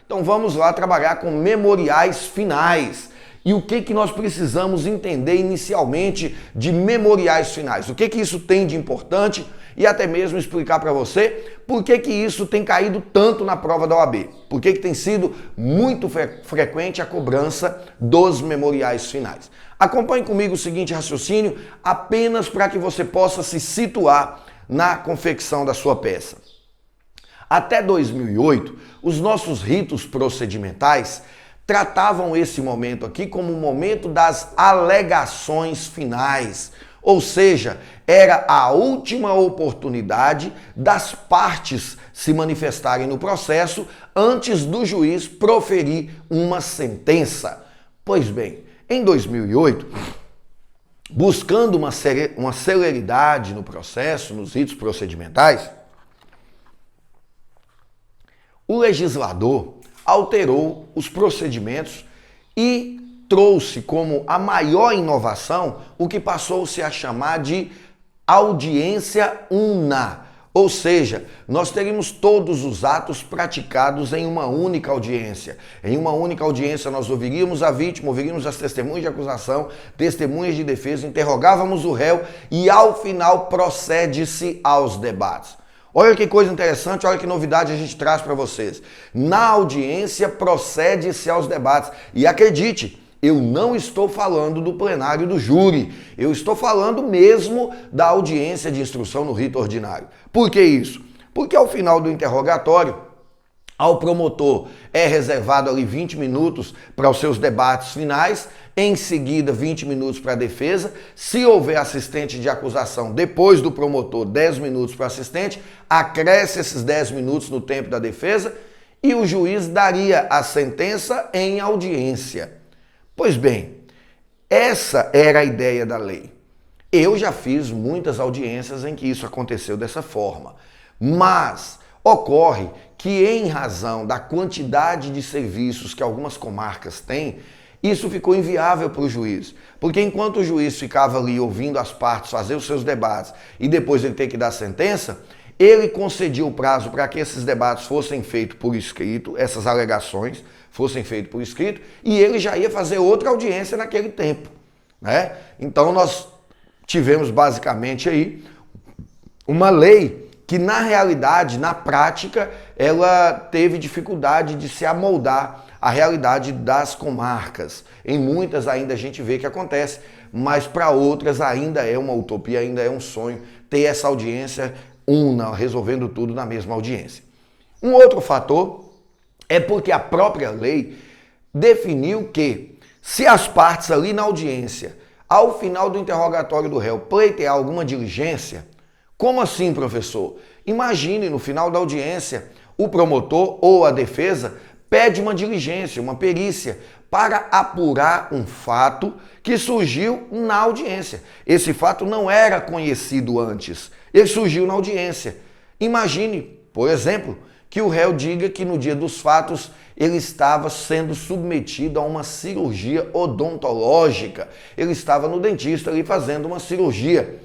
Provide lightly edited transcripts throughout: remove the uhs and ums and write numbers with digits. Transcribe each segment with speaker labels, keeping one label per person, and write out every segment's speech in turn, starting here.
Speaker 1: Então vamos lá trabalhar com memoriais finais. E o que nós precisamos entender inicialmente de memoriais finais? O que isso tem de importante e até mesmo explicar para você por que isso tem caído tanto na prova da OAB. Por que tem sido muito frequente a cobrança dos memoriais finais. Acompanhe comigo o seguinte raciocínio, apenas para que você possa se situar na confecção da sua peça. Até 2008, os nossos ritos procedimentais tratavam esse momento aqui como o momento das alegações finais, ou seja, era a última oportunidade das partes se manifestarem no processo antes do juiz proferir uma sentença. Pois bem, em 2008, buscando uma celeridade no processo, nos ritos procedimentais, o legislador alterou os procedimentos e trouxe como a maior inovação o que passou-se a chamar de audiência una. Ou seja, nós teríamos todos os atos praticados em uma única audiência. Em uma única audiência nós ouviríamos a vítima, ouviríamos as testemunhas de acusação, testemunhas de defesa, interrogávamos o réu e ao final procede-se aos debates. Olha que coisa interessante, olha que novidade a gente traz para vocês. Na audiência procede-se aos debates. E acredite, eu não estou falando do plenário do júri, eu estou falando mesmo da audiência de instrução no rito ordinário. Por que isso? Porque ao final do interrogatório, ao promotor é reservado ali 20 minutos para os seus debates finais, em seguida 20 minutos para a defesa. Se houver assistente de acusação depois do promotor, 10 minutos para o assistente, acresce esses 10 minutos no tempo da defesa e o juiz daria a sentença em audiência. Pois bem, essa era a ideia da lei. Eu já fiz muitas audiências em que isso aconteceu dessa forma, mas ocorre que em razão da quantidade de serviços que algumas comarcas têm, isso ficou inviável para o juiz. Porque enquanto o juiz ficava ali ouvindo as partes fazer os seus debates e depois ele ter que dar sentença, ele concedia o prazo para que esses debates fossem feitos por escrito, essas alegações fossem feitas por escrito, e ele já ia fazer outra audiência naquele tempo, né? Então nós tivemos basicamente aí uma lei que na realidade, na prática, ela teve dificuldade de se amoldar à realidade das comarcas. Em muitas ainda a gente vê que acontece, mas para outras ainda é uma utopia, ainda é um sonho ter essa audiência una, resolvendo tudo na mesma audiência. Um outro fator é porque a própria lei definiu que se as partes ali na audiência, ao final do interrogatório do réu, pleitear alguma diligência. Como assim, professor? Imagine, no final da audiência, o promotor ou a defesa pede uma diligência, uma perícia, para apurar um fato que surgiu na audiência. Esse fato não era conhecido antes, ele surgiu na audiência. Imagine, por exemplo, que o réu diga que no dia dos fatos ele estava sendo submetido a uma cirurgia odontológica. Ele estava no dentista ali fazendo uma cirurgia.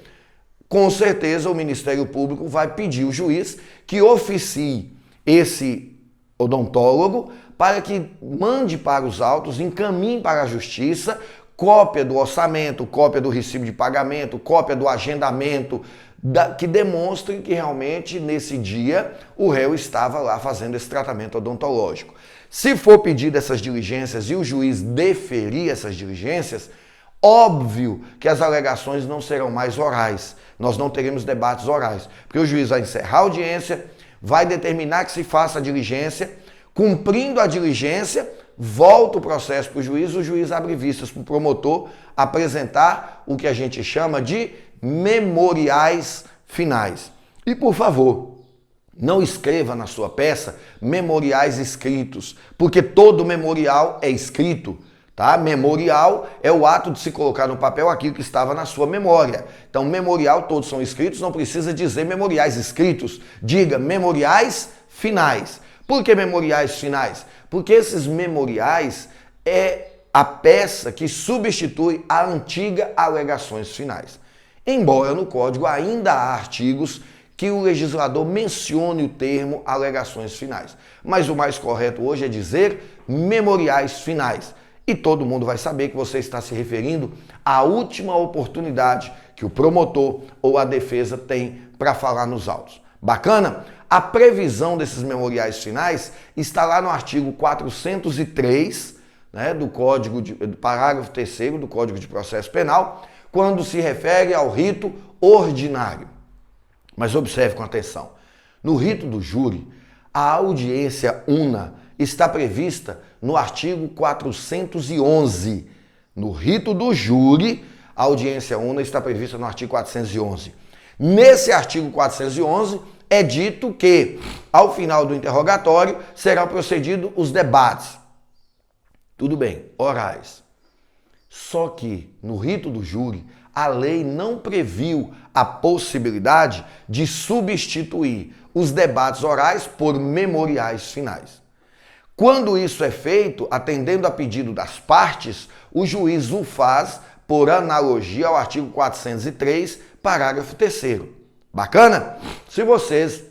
Speaker 1: Com certeza o Ministério Público vai pedir ao juiz que oficie esse odontólogo para que mande para os autos, encaminhe para a justiça, cópia do orçamento, cópia do recibo de pagamento, cópia do agendamento, que demonstre que realmente nesse dia o réu estava lá fazendo esse tratamento odontológico. Se for pedido essas diligências e o juiz deferir essas diligências, óbvio que as alegações não serão mais orais. Nós não teremos debates orais, porque o juiz vai encerrar a audiência, vai determinar que se faça a diligência, cumprindo a diligência, volta o processo para o juiz abre vistas para o promotor apresentar o que a gente chama de memoriais finais. E por favor, não escreva na sua peça memoriais escritos, porque todo memorial é escrito. Tá? Memorial é o ato de se colocar no papel aquilo que estava na sua memória. Então, memorial, todos são escritos, não precisa dizer memoriais escritos. Diga memoriais finais. Por que memoriais finais? Porque esses memoriais é a peça que substitui a antiga alegações finais. Embora no Código ainda há artigos que o legislador mencione o termo alegações finais. Mas o mais correto hoje é dizer memoriais finais. E todo mundo vai saber que você está se referindo à última oportunidade que o promotor ou a defesa tem para falar nos autos. Bacana? A previsão desses memoriais finais está lá no artigo 403, né, do parágrafo 3º do Código de Processo Penal, quando se refere ao rito ordinário. Mas observe com atenção. No rito do júri, a audiência una está prevista no artigo 411. No rito do júri, a audiência una está prevista no artigo 411. Nesse artigo 411, é dito que, ao final do interrogatório, serão procedidos os debates. Tudo bem, orais. Só que, no rito do júri, a lei não previu a possibilidade de substituir os debates orais por memoriais finais. Quando isso é feito, atendendo a pedido das partes, o juiz o faz por analogia ao artigo 403, parágrafo 3º. Bacana? Se vocês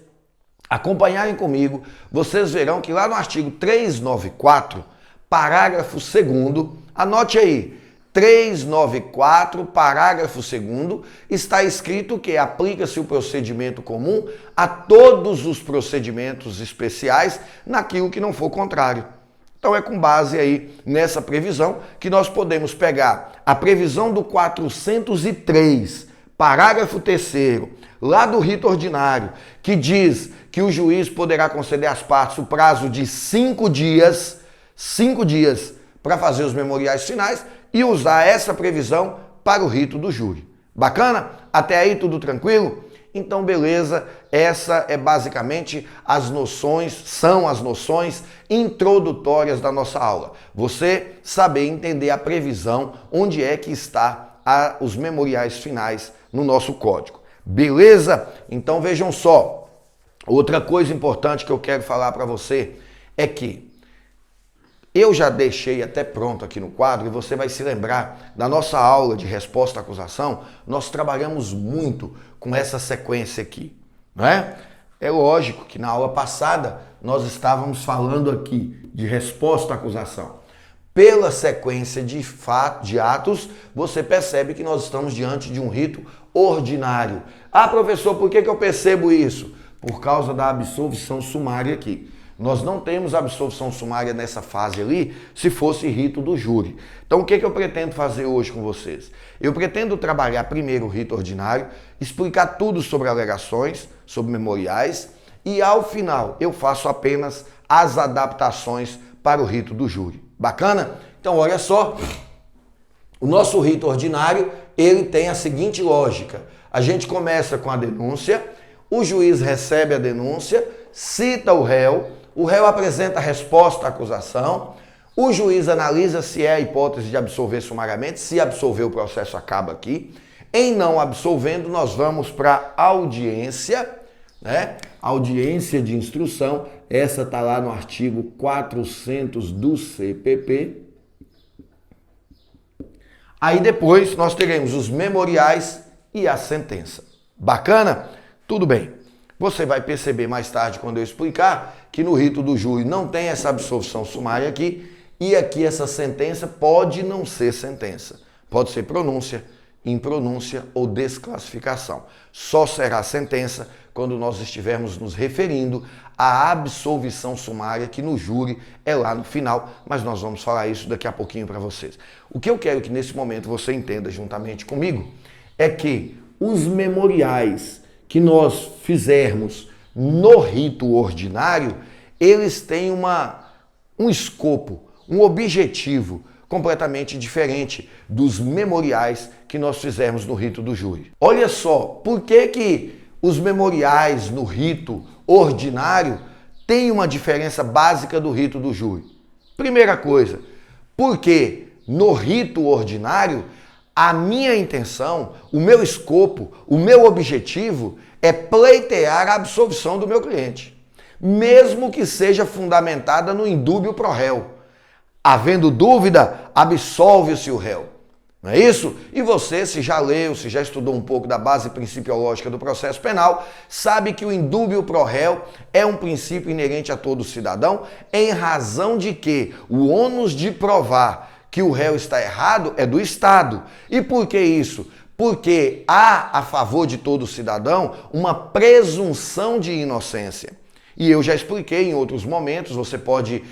Speaker 1: acompanharem comigo, vocês verão que lá no artigo 394, parágrafo 2º, anote aí, 394, parágrafo 2º, está escrito que aplica-se o procedimento comum a todos os procedimentos especiais naquilo que não for contrário. Então é com base aí nessa previsão que nós podemos pegar a previsão do 403, parágrafo 3º, lá do rito ordinário, que diz que o juiz poderá conceder às partes o prazo de 5 dias para fazer os memoriais finais e usar essa previsão para o rito do júri. Bacana? Até aí tudo tranquilo? Então, beleza, essa é basicamente são as noções introdutórias da nossa aula. Você saber entender a previsão, onde é que está os memoriais finais no nosso código. Beleza? Então vejam só, outra coisa importante que eu quero falar para você é que eu já deixei até pronto aqui no quadro e você vai se lembrar da nossa aula de resposta à acusação. Nós trabalhamos muito com essa sequência aqui, não é? É lógico que na aula passada nós estávamos falando aqui de resposta à acusação. Pela sequência de atos, você percebe que nós estamos diante de um rito ordinário. Ah, professor, por que eu percebo isso? Por causa da absolvição sumária aqui. Nós não temos absolvição sumária nessa fase ali, se fosse rito do júri. Então, o que eu pretendo fazer hoje com vocês? Eu pretendo trabalhar primeiro o rito ordinário, explicar tudo sobre alegações, sobre memoriais, e ao final eu faço apenas as adaptações para o rito do júri. Bacana? Então, olha só, o nosso rito ordinário, ele tem a seguinte lógica. A gente começa com a denúncia, o juiz recebe a denúncia, cita o réu apresenta a resposta à acusação, o juiz analisa se é a hipótese de absolver sumariamente, se absolver o processo acaba aqui. Em não absolvendo, nós vamos para a audiência, né? Audiência de instrução, essa está lá no artigo 400 do CPP. Aí depois nós teremos os memoriais e a sentença. Bacana? Tudo bem. Você vai perceber mais tarde, quando eu explicar, que no rito do júri não tem essa absolvição sumária aqui, e aqui essa sentença pode não ser sentença. Pode ser pronúncia, impronúncia ou desclassificação. Só será sentença quando nós estivermos nos referindo à absolvição sumária, que no júri é lá no final, mas nós vamos falar isso daqui a pouquinho para vocês. O que eu quero que nesse momento você entenda juntamente comigo é que os memoriais que nós fizermos no rito ordinário, eles têm um escopo, um objetivo completamente diferente dos memoriais que nós fizermos no rito do júri. Olha só, por que os memoriais no rito ordinário têm uma diferença básica do rito do júri? Primeira coisa, porque no rito ordinário, a minha intenção, o meu escopo, o meu objetivo é pleitear a absolvição do meu cliente, mesmo que seja fundamentada no indúbio pro réu. Havendo dúvida, absolve-se o réu. Não é isso? E você, se já leu, se já estudou um pouco da base principiológica do processo penal, sabe que o indúbio pro réu é um princípio inerente a todo cidadão, em razão de que o ônus de provar que o réu está errado é do Estado. E por que isso? Porque há a favor de todo cidadão uma presunção de inocência. E eu já expliquei em outros momentos, você pode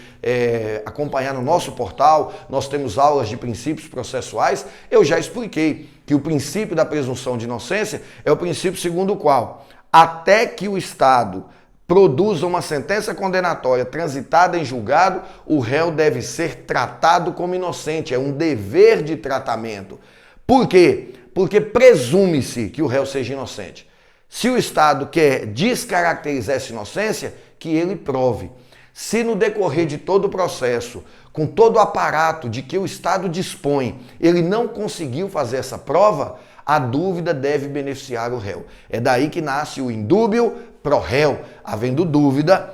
Speaker 1: acompanhar no nosso portal, nós temos aulas de princípios processuais, eu já expliquei que o princípio da presunção de inocência é o princípio segundo o qual, até que o Estado produza uma sentença condenatória transitada em julgado, o réu deve ser tratado como inocente, é um dever de tratamento. Por quê? Porque presume-se que o réu seja inocente. Se o Estado quer descaracterizar essa inocência, que ele prove. Se no decorrer de todo o processo, com todo o aparato de que o Estado dispõe, ele não conseguiu fazer essa prova, a dúvida deve beneficiar o réu. É daí que nasce o indúbio pro réu. Havendo dúvida,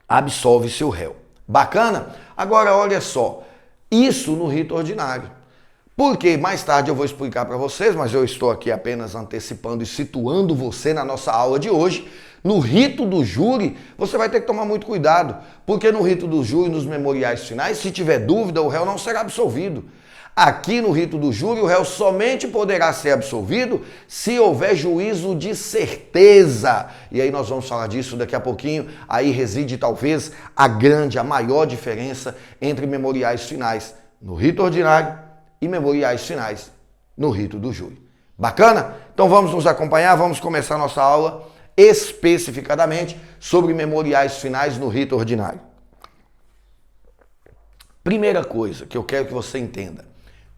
Speaker 1: absolve-se o réu. Bacana? Agora olha só, isso no rito ordinário. Porque mais tarde eu vou explicar para vocês, mas eu estou aqui apenas antecipando e situando você na nossa aula de hoje. No rito do júri, você vai ter que tomar muito cuidado, porque no rito do júri, nos memoriais finais, se tiver dúvida, o réu não será absolvido. Aqui no rito do júri, o réu somente poderá ser absolvido se houver juízo de certeza. E aí nós vamos falar disso daqui a pouquinho. Aí reside talvez a maior diferença entre memoriais finais no rito ordinário e memoriais finais no rito do júri. Bacana? Então vamos nos acompanhar, vamos começar nossa aula especificadamente sobre memoriais finais no rito ordinário. Primeira coisa que eu quero que você entenda,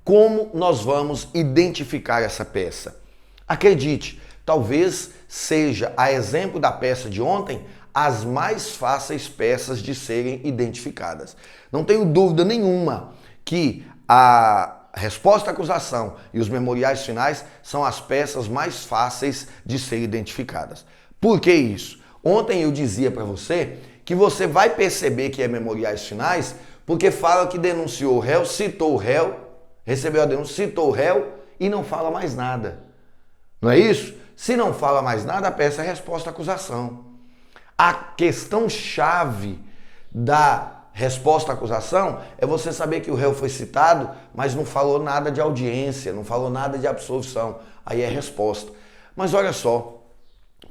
Speaker 1: como nós vamos identificar essa peça? Acredite, talvez seja, a exemplo da peça de ontem, as mais fáceis peças de serem identificadas. Não tenho dúvida nenhuma que a resposta à acusação e os memoriais finais são as peças mais fáceis de serem identificadas. Por que isso? Ontem eu dizia para você que você vai perceber que é memoriais finais porque fala que denunciou o réu, citou o réu, recebeu a denúncia, citou o réu e não fala mais nada. Não é isso? Se não fala mais nada, a peça é resposta à acusação. A questão chave da resposta à acusação é você saber que o réu foi citado, mas não falou nada de audiência, não falou nada de absolvição. Aí é resposta. Mas olha só,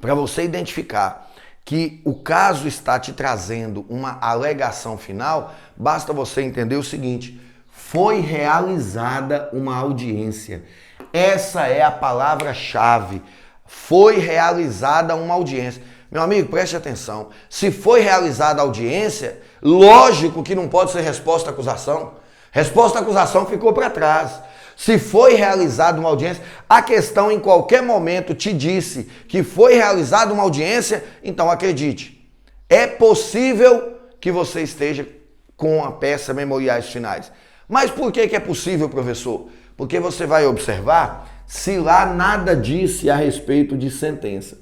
Speaker 1: para você identificar que o caso está te trazendo uma alegação final, basta você entender o seguinte: foi realizada uma audiência. Essa é a palavra-chave. Foi realizada uma audiência. Meu amigo, preste atenção. Se foi realizada a audiência, lógico que não pode ser resposta à acusação. Resposta à acusação ficou para trás. Se foi realizada uma audiência, a questão em qualquer momento te disse que foi realizada uma audiência, então acredite, é possível que você esteja com a peça memoriais finais. Mas por que é possível, professor? Porque você vai observar se lá nada disse a respeito de sentença.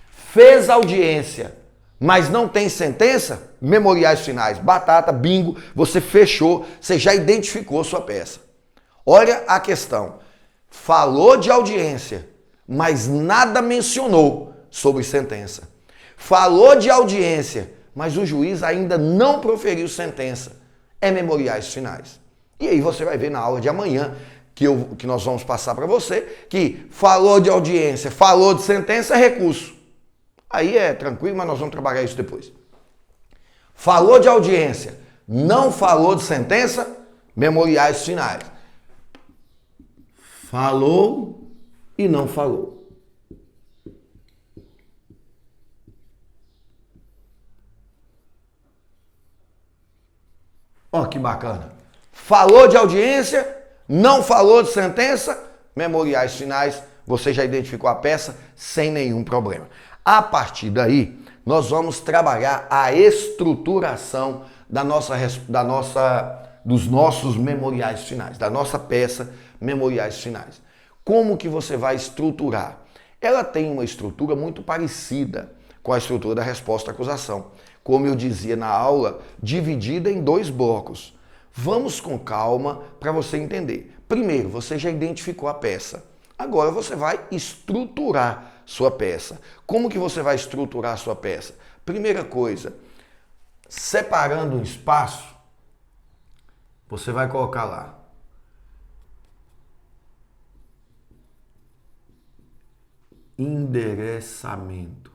Speaker 1: Fez audiência, mas não tem sentença, memoriais finais, batata, bingo, você fechou, você já identificou sua peça. Olha a questão, falou de audiência, mas nada mencionou sobre sentença. Falou de audiência, mas o juiz ainda não proferiu sentença. É memoriais finais. E aí você vai ver na aula de amanhã, que nós vamos passar para você, que falou de audiência, falou de sentença, é recurso. Aí é tranquilo, mas nós vamos trabalhar isso depois. Falou de audiência, não falou de sentença, memoriais finais. Falou e não falou. Ó, que bacana. Falou de audiência, não falou de sentença, memoriais finais, você já identificou a peça sem nenhum problema. A partir daí, nós vamos trabalhar a estruturação dos nossos memoriais finais, da nossa peça memoriais finais. Como que você vai estruturar? Ela tem uma estrutura muito parecida com a estrutura da resposta à acusação. Como eu dizia na aula, dividida em 2 blocos. Vamos com calma para você entender. Primeiro, você já identificou a peça. Agora você vai estruturar sua peça. Como que você vai estruturar a sua peça? Primeira coisa, separando um espaço, você vai colocar lá endereçamento.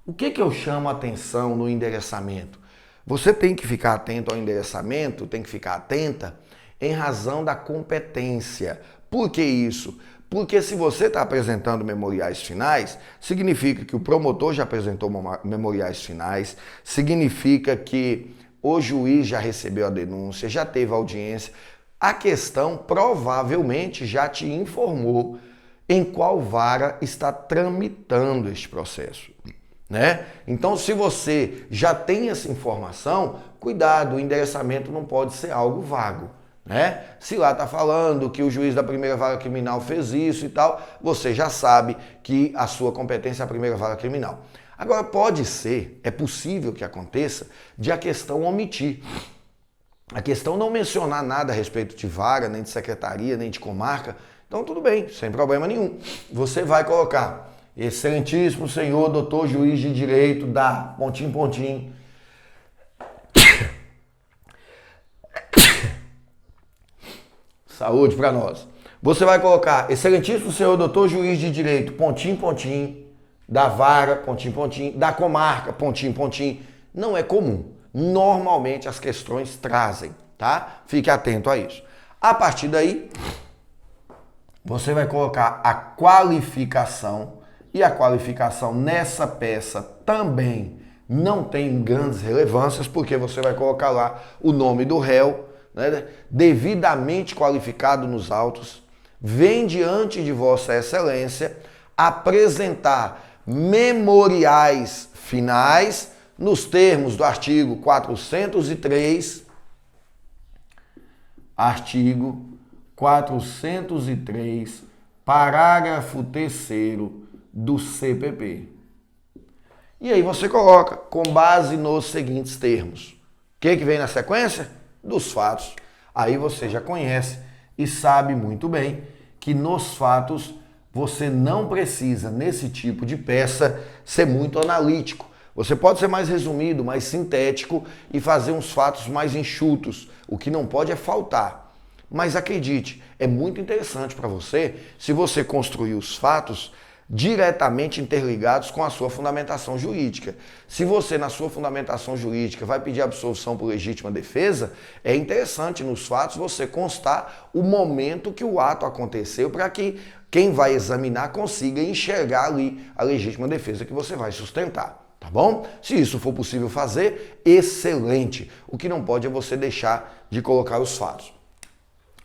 Speaker 1: O que eu chamo a atenção no endereçamento? Você tem que ficar atento ao endereçamento, tem que ficar atenta em razão da competência. Por que isso? Porque se você está apresentando memoriais finais, significa que o promotor já apresentou memoriais finais, significa que o juiz já recebeu a denúncia, já teve audiência. A questão provavelmente já te informou em qual vara está tramitando este processo, né? Então, se você já tem essa informação, cuidado, o endereçamento não pode ser algo vago, né? Se lá está falando que o juiz da primeira vara criminal fez isso e tal, você já sabe que a sua competência é a primeira vara criminal. Agora, pode ser, é possível que aconteça, de a questão omitir. A questão não mencionar nada a respeito de vara, nem de secretaria, nem de comarca. Então, tudo bem, sem problema nenhum. Você vai colocar: excelentíssimo senhor doutor juiz de direito da... pontinho, pontinho. Saúde para nós. Você vai colocar: excelentíssimo senhor doutor juiz de direito, pontinho, pontinho, da vara, pontinho, pontinho, da comarca, pontinho, pontinho. Não é comum. Normalmente as questões trazem, tá? Fique atento a isso. A partir daí, você vai colocar a qualificação, e a qualificação nessa peça também não tem grandes relevâncias, porque você vai colocar lá o nome do réu, né, devidamente qualificado nos autos, vem diante de Vossa Excelência apresentar memoriais finais nos termos do artigo 403, parágrafo 3º do CPP. E aí você coloca, com base nos seguintes termos. O que vem na sequência? Dos fatos. Aí você já conhece e sabe muito bem que nos fatos você não precisa, nesse tipo de peça, ser muito analítico. Você pode ser mais resumido, mais sintético e fazer uns fatos mais enxutos. O que não pode é faltar. Mas acredite, é muito interessante para você se você construir os fatos diretamente interligados com a sua fundamentação jurídica. Se você, na sua fundamentação jurídica, vai pedir absolução por legítima defesa, é interessante nos fatos você constar o momento que o ato aconteceu para que quem vai examinar consiga enxergar ali a legítima defesa que você vai sustentar. Tá bom? Se isso for possível fazer, excelente. O que não pode é você deixar de colocar os fatos.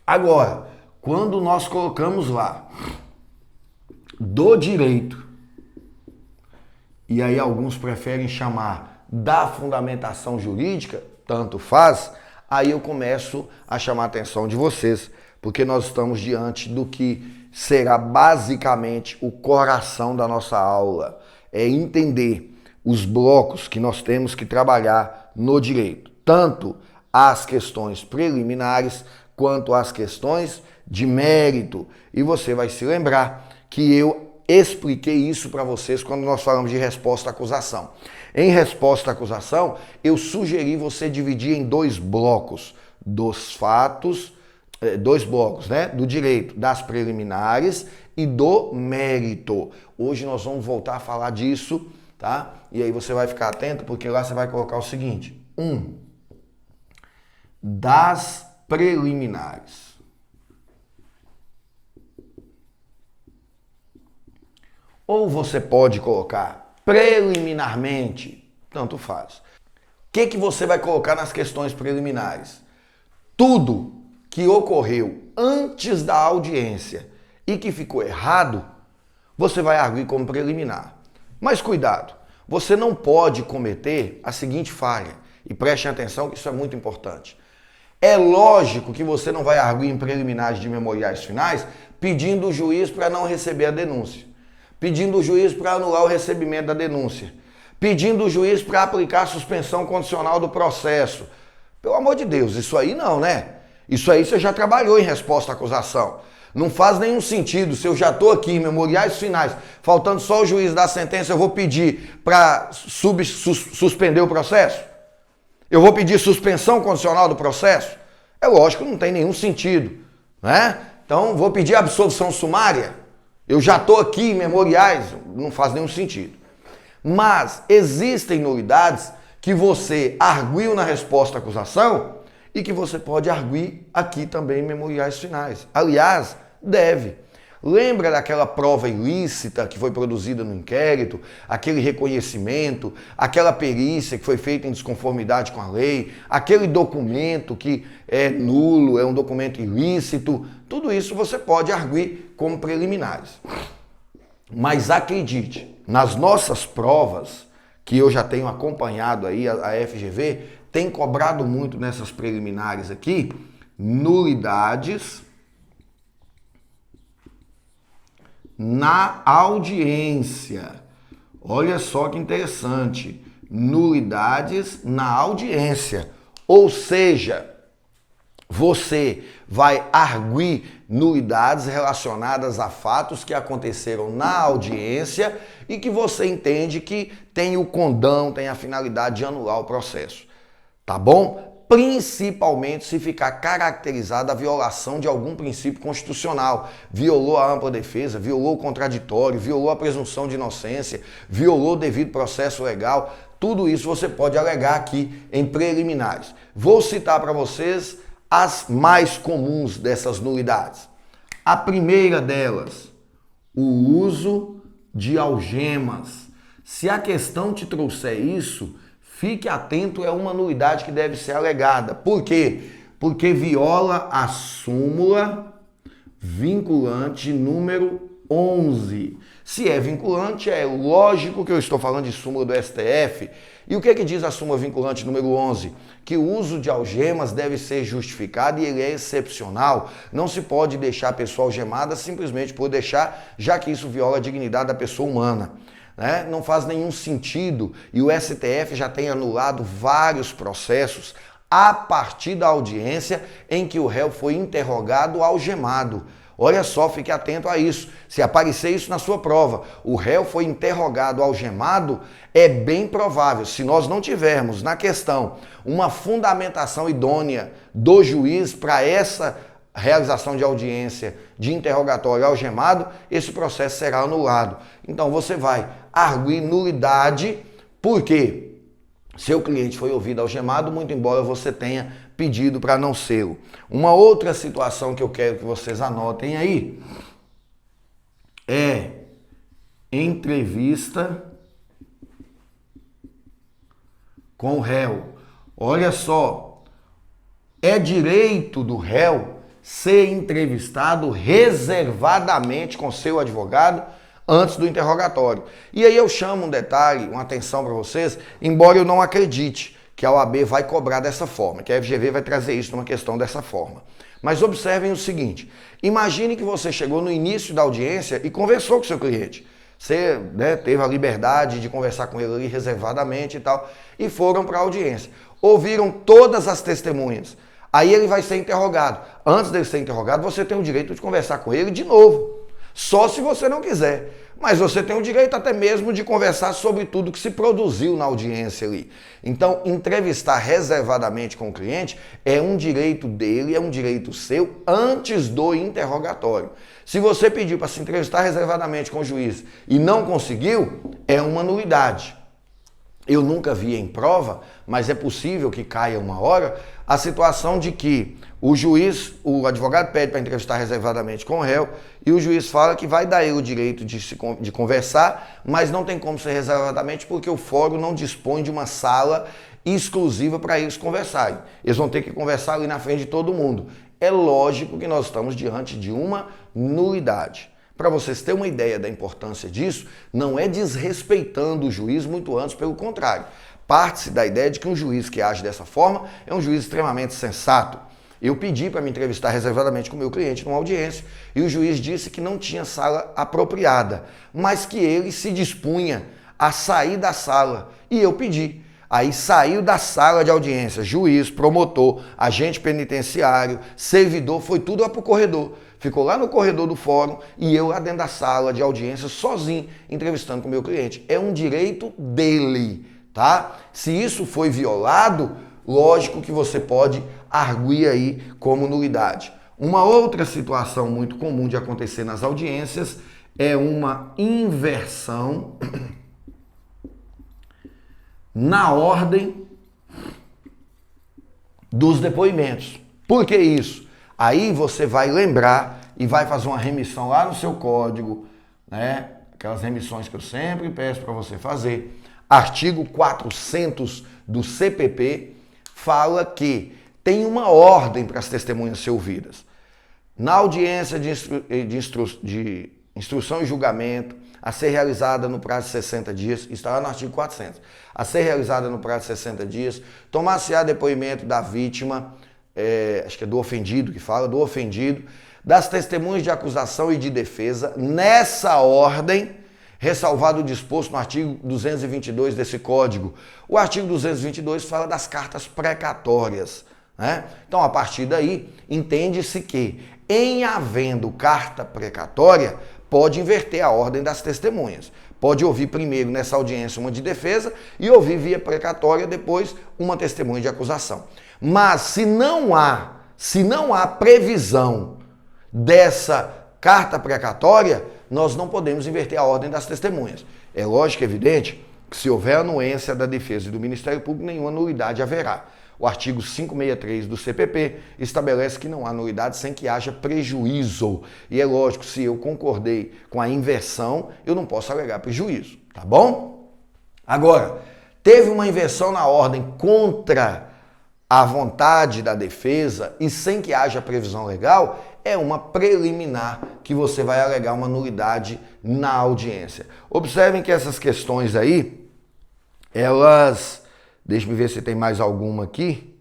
Speaker 1: Agora, quando nós colocamos lá do direito, e aí alguns preferem chamar da fundamentação jurídica, tanto faz, aí eu começo a chamar a atenção de vocês, porque nós estamos diante do que será basicamente o coração da nossa aula, é entender os blocos que nós temos que trabalhar no direito, tanto as questões preliminares quanto as questões de mérito. E você vai se lembrar que eu expliquei isso para vocês quando nós falamos de resposta à acusação. Em resposta à acusação, eu sugeri você dividir em dois blocos dos fatos, dois blocos, né? Do direito, das preliminares e do mérito. Hoje nós vamos voltar a falar disso, tá? E aí você vai ficar atento, porque lá você vai colocar o seguinte: das preliminares. Ou você pode colocar preliminarmente, tanto faz. O que você vai colocar nas questões preliminares? Tudo que ocorreu antes da audiência e que ficou errado, você vai arguir como preliminar. Mas cuidado, você não pode cometer a seguinte falha, e prestem atenção que isso é muito importante. É lógico que você não vai arguir em preliminares de memoriais finais pedindo o juiz para não receber a denúncia, pedindo o juiz para anular o recebimento da denúncia, pedindo o juiz para aplicar a suspensão condicional do processo. Pelo amor de Deus, isso aí não, né? Isso aí você já trabalhou em resposta à acusação. Não faz nenhum sentido, se eu já estou aqui em memoriais finais, faltando só o juiz dar a sentença, eu vou pedir para suspender o processo? Eu vou pedir suspensão condicional do processo? É lógico que não tem nenhum sentido, né? Então, vou pedir absolvição sumária? Eu já estou aqui em memoriais, não faz nenhum sentido. Mas existem nulidades que você arguiu na resposta à acusação e que você pode arguir aqui também em memoriais finais. Aliás, deve. Lembra daquela prova ilícita que foi produzida no inquérito, aquele reconhecimento, aquela perícia que foi feita em desconformidade com a lei, aquele documento que é nulo, é um documento ilícito, tudo isso você pode arguir como preliminares. Mas acredite, nas nossas provas, que eu já tenho acompanhado aí, a FGV tem cobrado muito nessas preliminares aqui, nulidades na audiência. Olha só que interessante, nulidades na audiência. Ou seja, você vai arguir nulidades relacionadas a fatos que aconteceram na audiência e que você entende que tem o condão, tem a finalidade de anular o processo. Tá bom? Principalmente se ficar caracterizada a violação de algum princípio constitucional. Violou a ampla defesa, violou o contraditório, violou a presunção de inocência, violou o devido processo legal. Tudo isso você pode alegar aqui em preliminares. Vou citar para vocês as mais comuns dessas nulidades. A primeira delas, o uso de algemas. Se a questão te trouxer isso, fique atento, é uma nulidade que deve ser alegada. Por quê? Porque viola a súmula vinculante número 11. Se é vinculante, é lógico que eu estou falando de súmula do STF. E o que diz a súmula vinculante número 11? Que o uso de algemas deve ser justificado e ele é excepcional. Não se pode deixar a pessoa algemada simplesmente por deixar, já que isso viola a dignidade da pessoa humana. Né? Não faz nenhum sentido e o STF já tem anulado vários processos a partir da audiência em que o réu foi interrogado algemado. Olha só, fique atento a isso. Se aparecer isso na sua prova, o réu foi interrogado algemado, é bem provável, se nós não tivermos na questão uma fundamentação idônea do juiz para essa realização de audiência de interrogatório algemado, esse processo será anulado. Então você vai arguir nulidade porque seu cliente foi ouvido algemado, muito embora você tenha pedido para não ser. Uma outra situação que eu quero que vocês anotem aí é entrevista com o réu. Olha só, é direito do réu ser entrevistado reservadamente com seu advogado antes do interrogatório. E aí eu chamo um detalhe, uma atenção para vocês, embora eu não acredite que a OAB vai cobrar dessa forma, que a FGV vai trazer isso numa questão dessa forma. Mas observem o seguinte, imagine que você chegou no início da audiência e conversou com seu cliente. Você teve a liberdade de conversar com ele ali reservadamente e tal, e foram para a audiência. Ouviram todas as testemunhas. Aí ele vai ser interrogado. Antes dele ser interrogado, você tem o direito de conversar com ele de novo. Só se você não quiser. Mas você tem o direito até mesmo de conversar sobre tudo que se produziu na audiência ali. Então, entrevistar reservadamente com o cliente é um direito dele, é um direito seu antes do interrogatório. Se você pediu para se entrevistar reservadamente com o juiz e não conseguiu, é uma nulidade. Eu nunca vi em prova, mas é possível que caia uma hora, a situação de que o juiz, o advogado pede para entrevistar reservadamente com o réu e o juiz fala que vai dar ele o direito de conversar, mas não tem como ser reservadamente porque o fórum não dispõe de uma sala exclusiva para eles conversarem. Eles vão ter que conversar ali na frente de todo mundo. É lógico que nós estamos diante de uma nulidade. Para vocês terem uma ideia da importância disso, não é desrespeitando o juiz, muito antes, pelo contrário. Parte-se da ideia de que um juiz que age dessa forma é um juiz extremamente sensato. Eu pedi para me entrevistar reservadamente com o meu cliente numa audiência e o juiz disse que não tinha sala apropriada, mas que ele se dispunha a sair da sala. E eu pedi. Aí saiu da sala de audiência, juiz, promotor, agente penitenciário, servidor, foi tudo lá pro corredor. Ficou lá no corredor do fórum e eu lá dentro da sala de audiência, sozinho, entrevistando com o meu cliente. É um direito dele, tá? Se isso foi violado, lógico que você pode arguir aí como nulidade. Uma outra situação muito comum de acontecer nas audiências é uma inversão na ordem dos depoimentos. Por que isso? Aí você vai lembrar e vai fazer uma remissão lá no seu código, né? Aquelas remissões que eu sempre peço para você fazer. Artigo 400 do CPP fala que tem uma ordem para as testemunhas ser ouvidas. Na audiência de instrução e julgamento, a ser realizada no prazo de 60 dias, está lá no artigo 400, a ser realizada no prazo de 60 dias, tomar-se-á depoimento da vítima, acho que é do ofendido que fala, do ofendido, das testemunhas de acusação e de defesa, nessa ordem, ressalvado o disposto no artigo 222 desse código. O artigo 222 fala das cartas precatórias, né? Então, a partir daí, entende-se que, em havendo carta precatória, pode inverter a ordem das testemunhas. Pode ouvir primeiro nessa audiência uma de defesa e ouvir via precatória depois uma testemunha de acusação. Mas se não há previsão dessa carta precatória, nós não podemos inverter a ordem das testemunhas. É lógico, evidente, que se houver anuência da defesa e do Ministério Público, nenhuma nulidade haverá. O artigo 563 do CPP estabelece que não há nulidade sem que haja prejuízo. E é lógico, se eu concordei com a inversão, eu não posso alegar prejuízo, tá bom? Agora, teve uma inversão na ordem contra a vontade da defesa e sem que haja previsão legal, é uma preliminar que você vai alegar uma nulidade na audiência. Observem que essas questões aí, elas... Deixa eu ver se tem mais alguma aqui.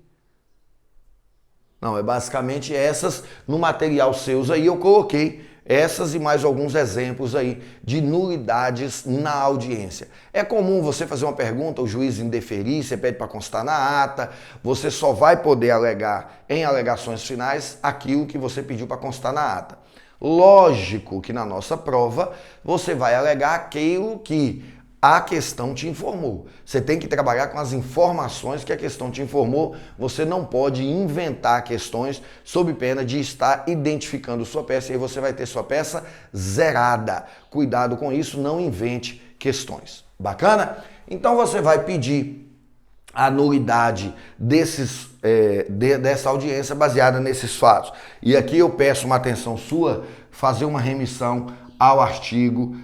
Speaker 1: Não, é basicamente essas. No material seus aí eu coloquei essas e mais alguns exemplos aí de nulidades na audiência. É comum você fazer uma pergunta, o juiz indeferir, você pede para constar na ata, você só vai poder alegar em alegações finais aquilo que você pediu para constar na ata. Lógico que na nossa prova você vai alegar aquilo que a questão te informou. Você tem que trabalhar com as informações que a questão te informou. Você não pode inventar questões sob pena de estar identificando sua peça e aí você vai ter sua peça zerada. Cuidado com isso, não invente questões. Bacana? Então você vai pedir a nulidade dessa audiência baseada nesses fatos. E aqui eu peço uma atenção sua, fazer uma remissão ao artigo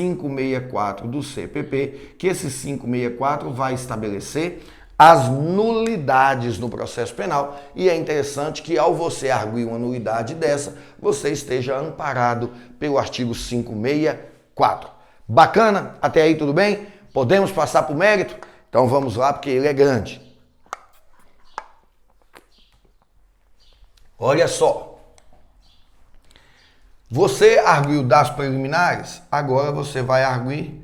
Speaker 1: 564 do CPP, que esse 564 vai estabelecer as nulidades no processo penal e é interessante que ao você arguir uma nulidade dessa, você esteja amparado pelo artigo 564. Bacana? Até aí tudo bem? Podemos passar para o mérito? Então vamos lá porque ele é grande. Olha só. Você arguiu das preliminares, agora você vai arguir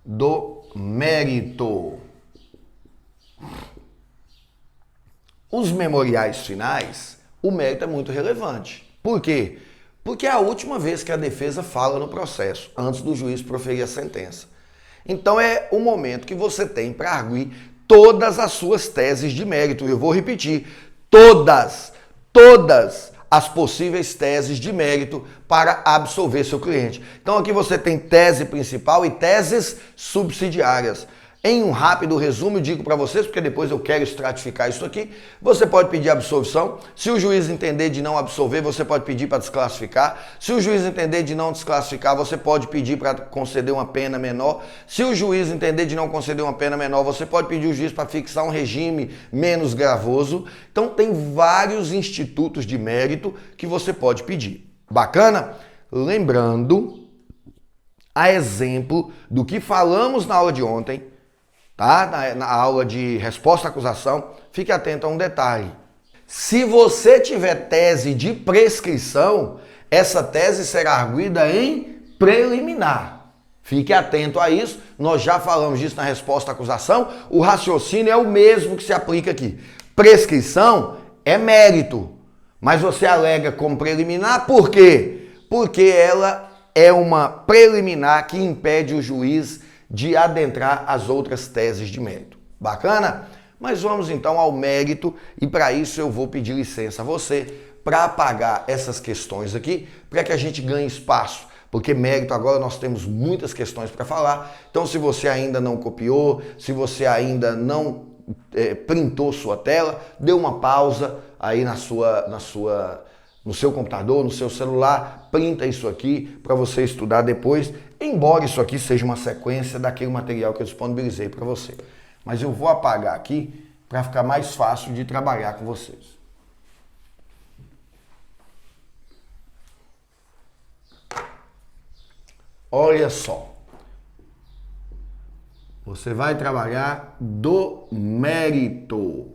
Speaker 1: do mérito. Os memoriais finais, o mérito é muito relevante. Por quê? Porque é a última vez que a defesa fala no processo, antes do juiz proferir a sentença. Então é o momento que você tem para arguir todas as suas teses de mérito. Eu vou repetir, todas as possíveis teses de mérito para absolver seu cliente. Então aqui você tem tese principal e teses subsidiárias. Em um rápido resumo, eu digo para vocês, porque depois eu quero estratificar isso aqui, você pode pedir absolvição. Se o juiz entender de não absolver, você pode pedir para desclassificar. Se o juiz entender de não desclassificar, você pode pedir para conceder uma pena menor. Se o juiz entender de não conceder uma pena menor, você pode pedir ao juiz para fixar um regime menos gravoso. Então tem vários institutos de mérito que você pode pedir. Bacana? Lembrando, a exemplo do que falamos na aula de ontem, tá? Na aula de resposta à acusação, fique atento a um detalhe. Se você tiver tese de prescrição, essa tese será arguida em preliminar. Fique atento a isso, nós já falamos disso na resposta à acusação, o raciocínio é o mesmo que se aplica aqui. Prescrição é mérito, mas você alega como preliminar, por quê? Porque ela é uma preliminar que impede o juiz de adentrar as outras teses de mérito. Bacana? Mas vamos então ao mérito e para isso eu vou pedir licença a você para apagar essas questões aqui, para que a gente ganhe espaço. Porque mérito agora nós temos muitas questões para falar, então se você ainda não copiou, se você ainda não printou sua tela, dê uma pausa aí no seu computador, no seu celular, printa isso aqui para você estudar depois, embora isso aqui seja uma sequência daquele material que eu disponibilizei para você. Mas eu vou apagar aqui para ficar mais fácil de trabalhar com vocês. Olha só, você vai trabalhar do mérito.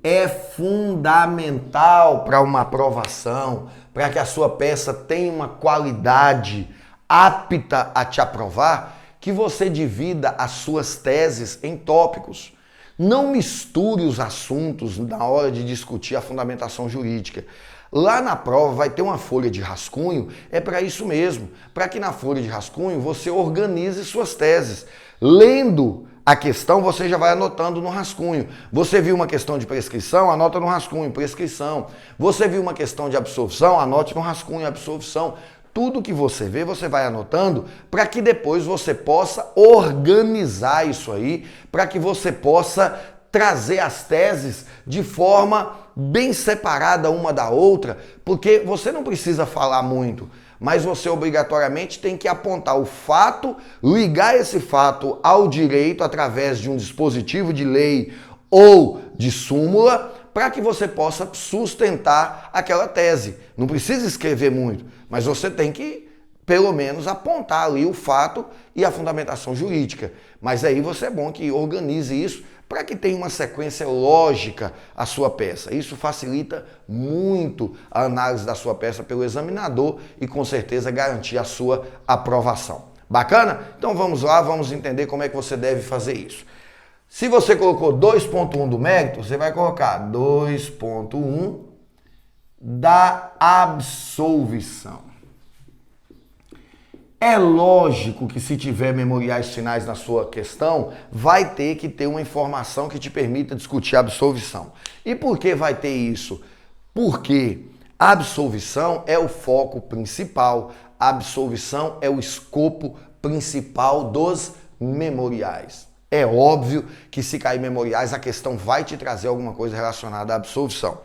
Speaker 1: É fundamental para uma aprovação, para que a sua peça tenha uma qualidade apta a te aprovar, que você divida as suas teses em tópicos. Não misture os assuntos na hora de discutir a fundamentação jurídica. Lá na prova vai ter uma folha de rascunho, é para isso mesmo, para que na folha de rascunho você organize suas teses. Lendo a questão, você já vai anotando no rascunho. Você viu uma questão de prescrição, anota no rascunho, prescrição. Você viu uma questão de absolvição, anote no rascunho, absolvição. Tudo que você vê, você vai anotando para que depois você possa organizar isso aí, para que você possa trazer as teses de forma bem separada uma da outra, porque você não precisa falar muito, mas você obrigatoriamente tem que apontar o fato, ligar esse fato ao direito através de um dispositivo de lei ou de súmula, para que você possa sustentar aquela tese. Não precisa escrever muito, mas você tem que, pelo menos, apontar ali o fato e a fundamentação jurídica. Mas aí você é bom que organize isso para que tenha uma sequência lógica a sua peça. Isso facilita muito a análise da sua peça pelo examinador e com certeza garantir a sua aprovação. Bacana? Então vamos lá, vamos entender como é que você deve fazer isso. Se você colocou 2.1 do mérito, você vai colocar 2.1 da absolvição. É lógico que se tiver memoriais finais na sua questão, vai ter que ter uma informação que te permita discutir a absolvição. E por que vai ter isso? Porque a absolvição é o foco principal, a absolvição é o escopo principal dos memoriais. É óbvio que se cair memoriais, a questão vai te trazer alguma coisa relacionada à absolvição.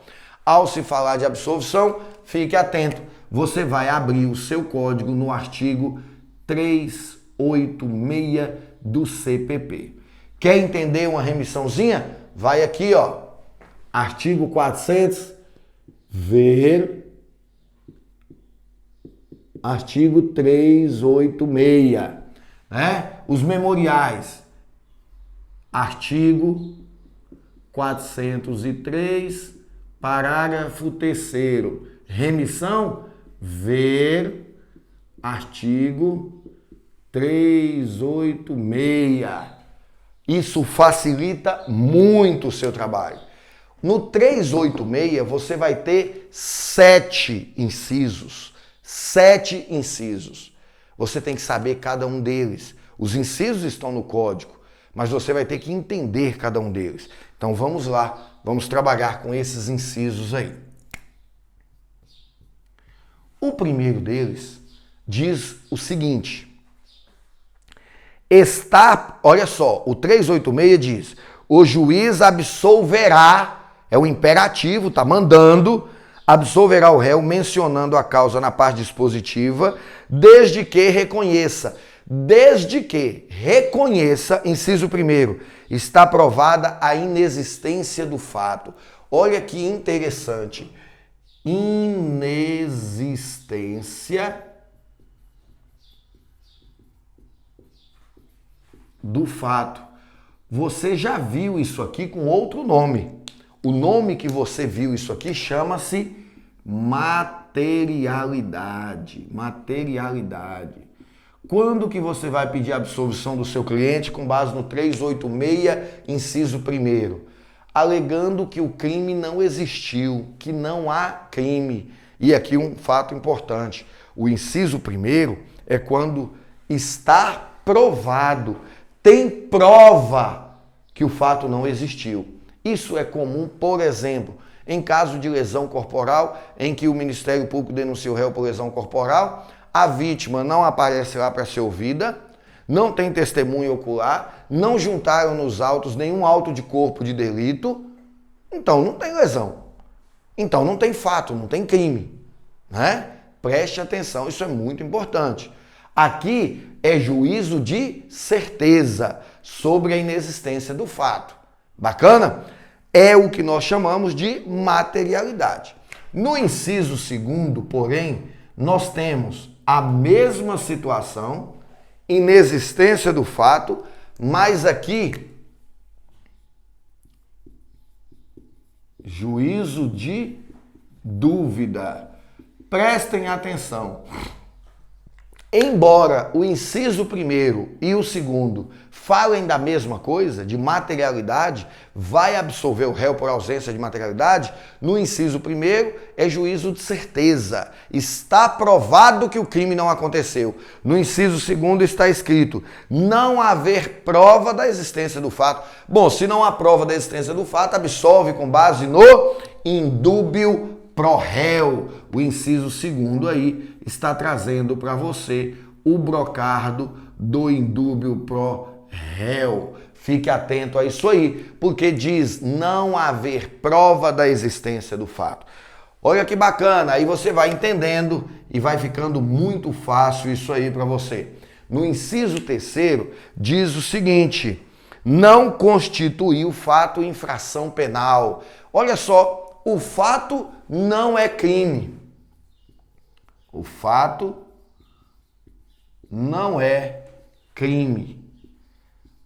Speaker 1: Ao se falar de absolvição, fique atento. Você vai abrir o seu código no artigo 386 do CPP. Quer entender uma remissãozinha? Vai aqui, ó. Artigo 400, ver artigo 386, né? Os memoriais. Artigo 403, parágrafo 3º. Remissão, ver artigo 386. Isso facilita muito o seu trabalho. No 386 você vai ter 7 incisos. 7 incisos. Você tem que saber cada um deles. Os incisos estão no código, mas você vai ter que entender cada um deles. Então vamos lá, vamos trabalhar com esses incisos aí. O primeiro deles diz o seguinte: olha só, o 386 diz: o juiz absolverá, é o imperativo, tá mandando, absolverá o réu mencionando a causa na parte dispositiva, desde que reconheça, inciso 1º, está provada a inexistência do fato. Olha que interessante. Inexistência do fato. Você já viu isso aqui com outro nome. O nome que você viu isso aqui chama-se materialidade. Materialidade. Quando que você vai pedir a absolvição do seu cliente com base no 386, inciso 1º? Alegando que o crime não existiu, que não há crime. E aqui um fato importante. O inciso 1º é quando está provado, tem prova que o fato não existiu. Isso é comum, por exemplo, em caso de lesão corporal, em que o Ministério Público denuncia o réu por lesão corporal, a vítima não aparece lá para ser ouvida, não tem testemunho ocular, não juntaram nos autos nenhum auto de corpo de delito, então não tem lesão. Então não tem fato, não tem crime, né? Preste atenção, isso é muito importante. Aqui é juízo de certeza sobre a inexistência do fato. Bacana? É o que nós chamamos de materialidade. No inciso 2º, porém, nós temos a mesma situação, inexistência do fato, mas aqui, juízo de dúvida. Prestem atenção. Embora o inciso 1º e o 2º falem da mesma coisa, de materialidade, vai absolver o réu por ausência de materialidade, no inciso 1º é juízo de certeza. Está provado que o crime não aconteceu. No inciso 2º está escrito, não haver prova da existência do fato. Bom, se não há prova da existência do fato, absolve com base no indúbio pro réu. O inciso 2º aí está trazendo para você o brocardo do indúbio pro réu. Fique atento a isso aí, porque diz não haver prova da existência do fato. Olha que bacana, aí você vai entendendo e vai ficando muito fácil isso aí para você. No inciso 3º diz o seguinte, não constituiu fato infração penal. Olha só, o fato não é crime. O fato não é crime.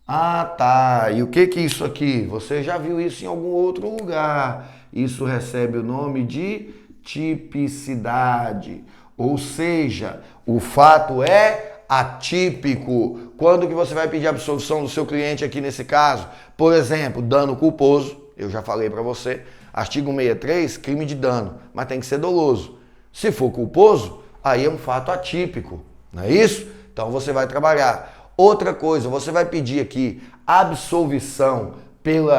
Speaker 1: Ah, tá. E o que é isso aqui? Você já viu isso em algum outro lugar. Isso recebe o nome de tipicidade. Ou seja, o fato é atípico. Quando que você vai pedir a absolvição do seu cliente aqui nesse caso? Por exemplo, dano culposo. Eu já falei para você. Artigo 163, crime de dano. Mas tem que ser doloso. Se for culposo, aí é um fato atípico, não é isso? Então você vai trabalhar. Outra coisa, você vai pedir aqui absolvição pelo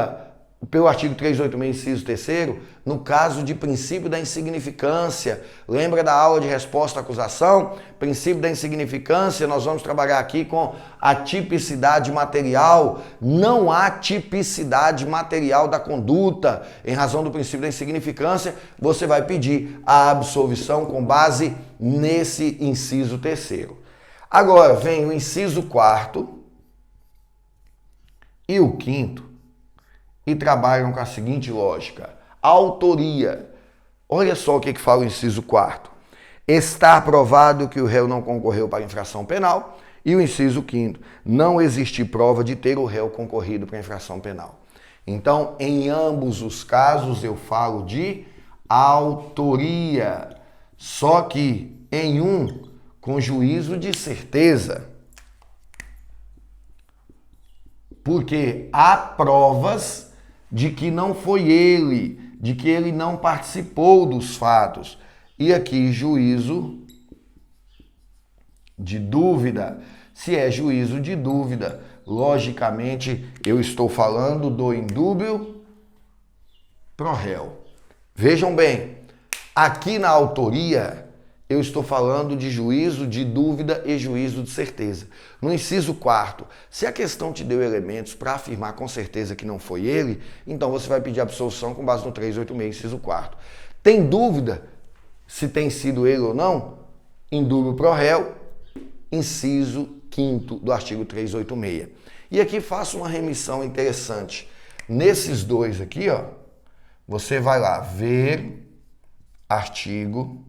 Speaker 1: artigo 386, inciso 3º, no caso de princípio da insignificância. Lembra da aula de resposta à acusação? Princípio da insignificância, nós vamos trabalhar aqui com a tipicidade material. Não há tipicidade material da conduta. Em razão do princípio da insignificância, você vai pedir a absolvição com base nesse inciso 3º. Agora vem o inciso 4º e o 5º e trabalham com a seguinte lógica. Autoria. Olha só o que fala o inciso 4º. Está provado que o réu não concorreu para infração penal. E o inciso 5º. Não existe prova de ter o réu concorrido para infração penal. Então, em ambos os casos, eu falo de autoria. Só que em um, com juízo de certeza. Porque há provas de que não foi ele, de que ele não participou dos fatos. E aqui, juízo de dúvida. Se é juízo de dúvida, logicamente, eu estou falando do indúbio pro réu. Vejam bem, aqui na autoria, eu estou falando de juízo de dúvida e juízo de certeza. No inciso 4º, se a questão te deu elementos para afirmar com certeza que não foi ele, então você vai pedir absolvição com base no 386, inciso 4º. Tem dúvida se tem sido ele ou não? Indúbio pro réu, inciso 5º do artigo 386. E aqui faço uma remissão interessante. Nesses dois aqui, ó, você vai lá ver artigo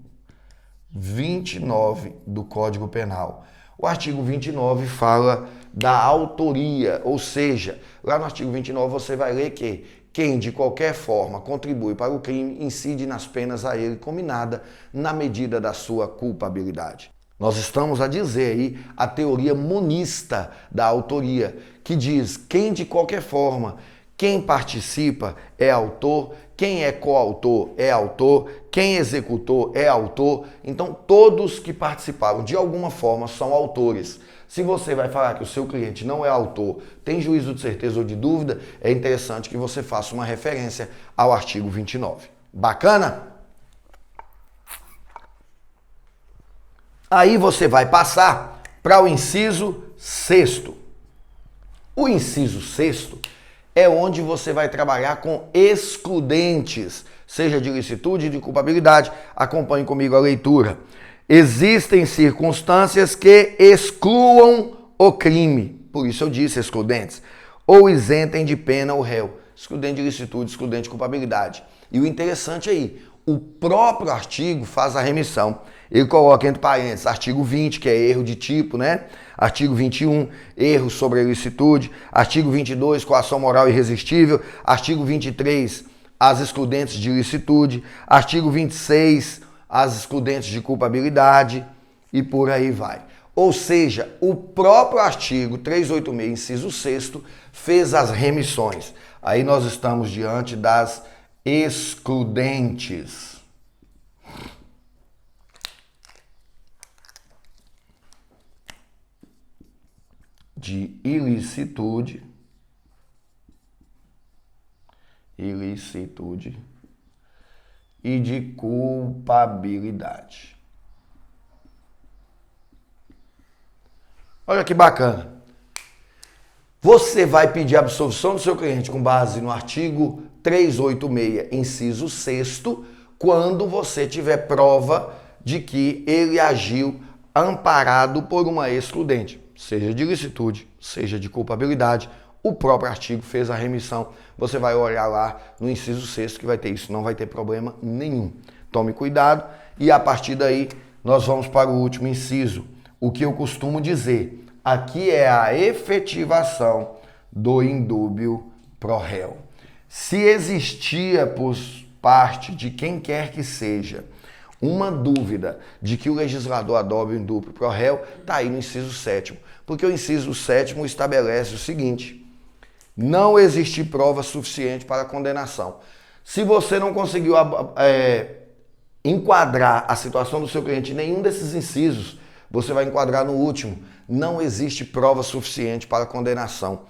Speaker 1: 29 do Código Penal. O artigo 29 fala da autoria, ou seja, lá no artigo 29 você vai ler que quem de qualquer forma contribui para o crime incide nas penas a ele combinada na medida da sua culpabilidade. Nós estamos a dizer aí a teoria monista da autoria, que diz quem de qualquer forma, quem participa é autor, quem é coautor é autor, quem executou é autor. Então todos que participaram de alguma forma são autores. Se você vai falar que o seu cliente não é autor, tem juízo de certeza ou de dúvida, é interessante que você faça uma referência ao artigo 29. Bacana? Aí você vai passar para o inciso 6º. O inciso 6º é onde você vai trabalhar com excludentes, seja de licitude e de culpabilidade. Acompanhe comigo a leitura. Existem circunstâncias que excluam o crime, por isso eu disse excludentes, ou isentem de pena o réu. Excludente de licitude, excludente de culpabilidade. E o interessante aí, o próprio artigo faz a remissão. Ele coloca entre parênteses artigo 20, que é erro de tipo, né? Artigo 21, erro sobre a ilicitude. Artigo 22, coação moral irresistível. Artigo 23, as excludentes de ilicitude. Artigo 26, as excludentes de culpabilidade. E por aí vai. Ou seja, o próprio artigo 386, inciso 6º, fez as remissões. Aí nós estamos diante das excludentes. De ilicitude e de culpabilidade. Olha que bacana. Você vai pedir absolvição do seu cliente com base no artigo 386, inciso 6º, quando você tiver prova de que ele agiu amparado por uma excludente, seja de ilicitude, seja de culpabilidade. O próprio artigo fez a remissão. Você vai olhar lá no inciso 6º que vai ter isso, não vai ter problema nenhum. Tome cuidado e a partir daí nós vamos para o último inciso. O que eu costumo dizer, aqui é a efetivação do indúbio pro réu. Se existia por parte de quem quer que seja uma dúvida de que o legislador adobe o indúbio pro réu, está aí no inciso 7º. Porque o inciso 7º estabelece o seguinte: não existe prova suficiente para condenação. Se você não conseguiu enquadrar a situação do seu cliente em nenhum desses incisos, você vai enquadrar no último. Não existe prova suficiente para condenação.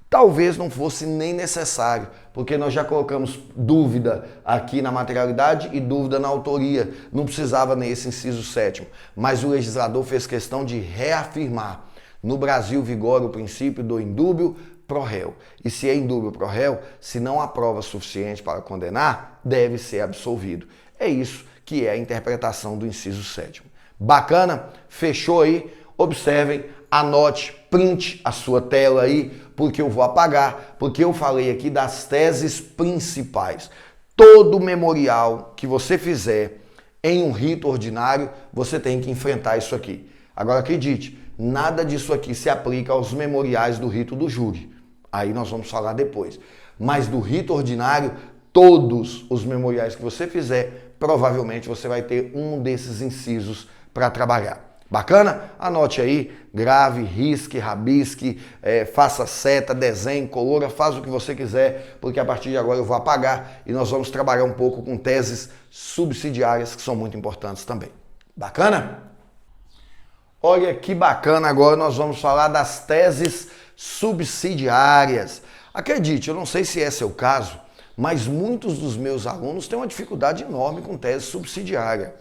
Speaker 1: Talvez não fosse nem necessário, porque nós já colocamos dúvida aqui na materialidade e dúvida na autoria. Não precisava nesse inciso 7º. Mas o legislador fez questão de reafirmar. No Brasil vigora o princípio do indúbio pro réu. E se é indúbio pro réu, se não há prova suficiente para condenar, deve ser absolvido. É isso que é a interpretação do inciso 7º. Bacana? Fechou aí? Observem, anote, print a sua tela aí, porque eu vou apagar, porque eu falei aqui das teses principais. Todo memorial que você fizer em um rito ordinário, você tem que enfrentar isso aqui. Agora acredite, nada disso aqui se aplica aos memoriais do rito do júri. Aí nós vamos falar depois. Mas do rito ordinário, todos os memoriais que você fizer, provavelmente você vai ter um desses incisos para trabalhar. Bacana? Anote aí, grave, risque, rabisque, faça seta, desenhe, colora, faz o que você quiser, porque a partir de agora eu vou apagar e nós vamos trabalhar um pouco com teses subsidiárias que são muito importantes também. Bacana? Olha que bacana, agora nós vamos falar das teses subsidiárias. Acredite, eu não sei se esse é o caso, mas muitos dos meus alunos têm uma dificuldade enorme com tese subsidiária.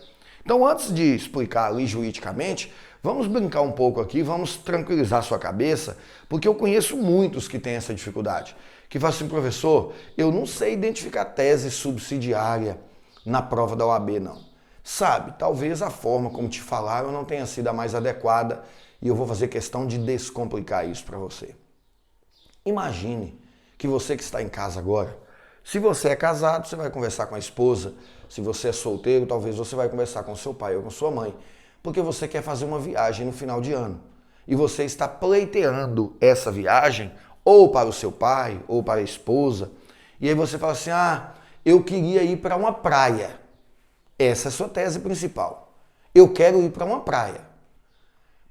Speaker 1: Então, antes de explicar ali juridicamente, vamos brincar um pouco aqui, vamos tranquilizar sua cabeça, porque eu conheço muitos que têm essa dificuldade. Que falam assim, professor, eu não sei identificar tese subsidiária na prova da OAB, não. Sabe, talvez a forma como te falaram não tenha sido a mais adequada e eu vou fazer questão de descomplicar isso para você. Imagine que você que está em casa agora, se você é casado, você vai conversar com a esposa. Se você é solteiro, talvez você vai conversar com seu pai ou com sua mãe, porque você quer fazer uma viagem no final de ano. E você está pleiteando essa viagem ou para o seu pai ou para a esposa. E aí você fala assim, eu queria ir para uma praia. Essa é a sua tese principal. Eu quero ir para uma praia.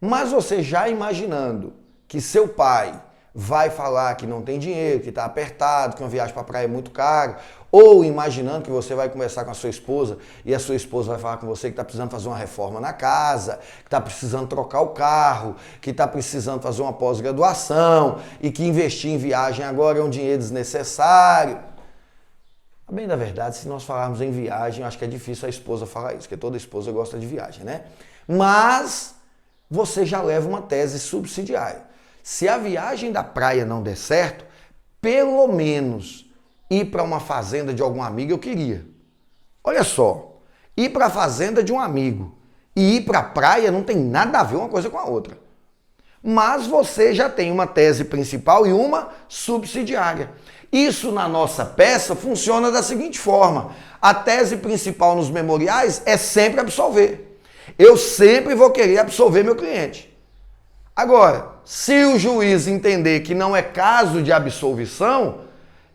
Speaker 1: Mas você já imaginando que seu pai vai falar que não tem dinheiro, que está apertado, que uma viagem para a praia é muito caro, ou imaginando que você vai conversar com a sua esposa e a sua esposa vai falar com você que está precisando fazer uma reforma na casa, que está precisando trocar o carro, que está precisando fazer uma pós-graduação e que investir em viagem agora é um dinheiro desnecessário. A bem da verdade, se nós falarmos em viagem, eu acho que é difícil a esposa falar isso, porque toda esposa gosta de viagem, né? Mas você já leva uma tese subsidiária. Se a viagem da praia não der certo, pelo menos ir para uma fazenda de algum amigo eu queria. Olha só, ir para a fazenda de um amigo e ir para a praia não tem nada a ver uma coisa com a outra. Mas você já tem uma tese principal e uma subsidiária. Isso na nossa peça funciona da seguinte forma. A tese principal nos memoriais é sempre absolver. Eu sempre vou querer absolver meu cliente. Agora, se o juiz entender que não é caso de absolvição,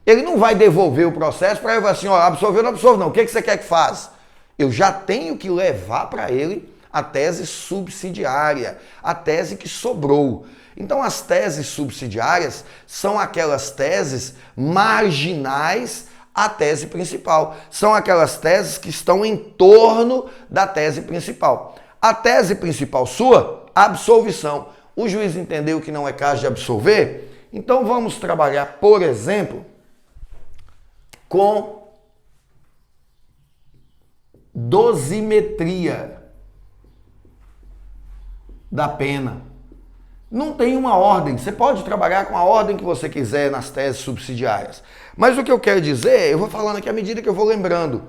Speaker 1: ele não vai devolver o processo para ele falar assim, ó, absolveu ou não absolve não, o que você quer que faça? Eu já tenho que levar para ele a tese subsidiária, a tese que sobrou. Então as teses subsidiárias são aquelas teses marginais à tese principal. São aquelas teses que estão em torno da tese principal. A tese principal sua, absolvição. O juiz entendeu que não é caso de absolver? Então vamos trabalhar, por exemplo, com dosimetria da pena. Não tem uma ordem, você pode trabalhar com a ordem que você quiser nas teses subsidiárias. Mas o que eu quero dizer, eu vou falando aqui à medida que eu vou lembrando.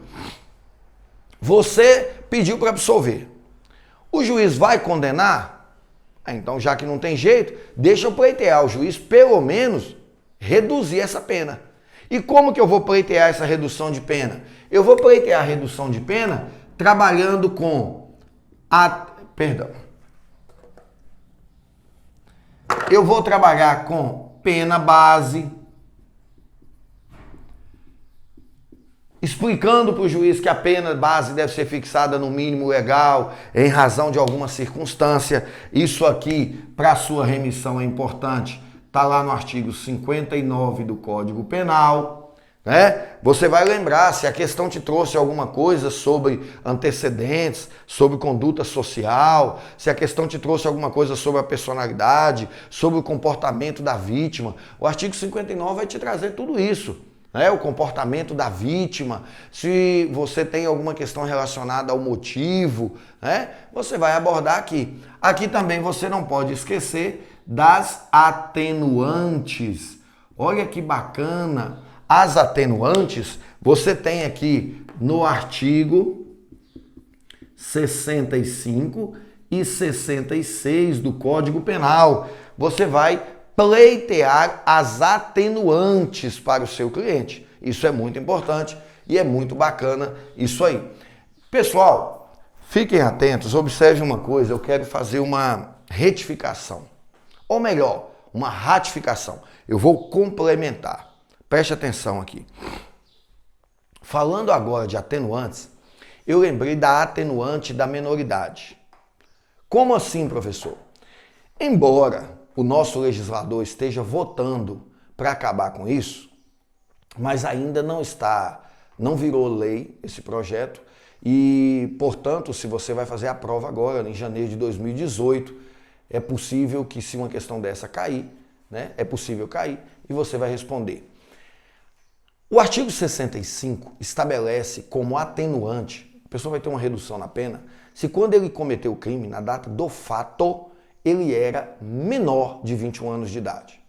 Speaker 1: Você pediu para absolver. O juiz vai condenar? Então, já que não tem jeito, deixa eu pleitear o juiz, pelo menos, reduzir essa pena. E como que eu vou pleitear essa redução de pena? Eu vou pleitear a redução de pena trabalhando com eu vou trabalhar com pena base, explicando para o juiz que a pena base deve ser fixada no mínimo legal, em razão de alguma circunstância. Isso aqui, para a sua remissão, é importante. Está lá no artigo 59 do Código Penal. Né? Você vai lembrar, se a questão te trouxe alguma coisa sobre antecedentes, sobre conduta social, se a questão te trouxe alguma coisa sobre a personalidade, sobre o comportamento da vítima, o artigo 59 vai te trazer tudo isso. Né? O comportamento da vítima, se você tem alguma questão relacionada ao motivo, né? Você vai abordar aqui. Aqui também você não pode esquecer das atenuantes. Olha que bacana! As atenuantes, você tem aqui no artigo 65 e 66 do Código Penal. Você vai pleitear as atenuantes para o seu cliente. Isso é muito importante e é muito bacana isso aí. Pessoal, fiquem atentos, observe uma coisa, eu quero fazer uma retificação. Ou melhor, uma ratificação. Eu vou complementar. Preste atenção aqui. Falando agora de atenuantes, eu lembrei da atenuante da menoridade. Como assim, professor? Embora o nosso legislador esteja votando para acabar com isso, mas ainda não virou lei esse projeto e, portanto, se você vai fazer a prova agora, em janeiro de 2018, é possível que se uma questão dessa cair, né, é possível cair e você vai responder. O artigo 65 estabelece como atenuante, a pessoa vai ter uma redução na pena, se quando ele cometeu o crime, na data do fato, ele era menor de 21 anos de idade.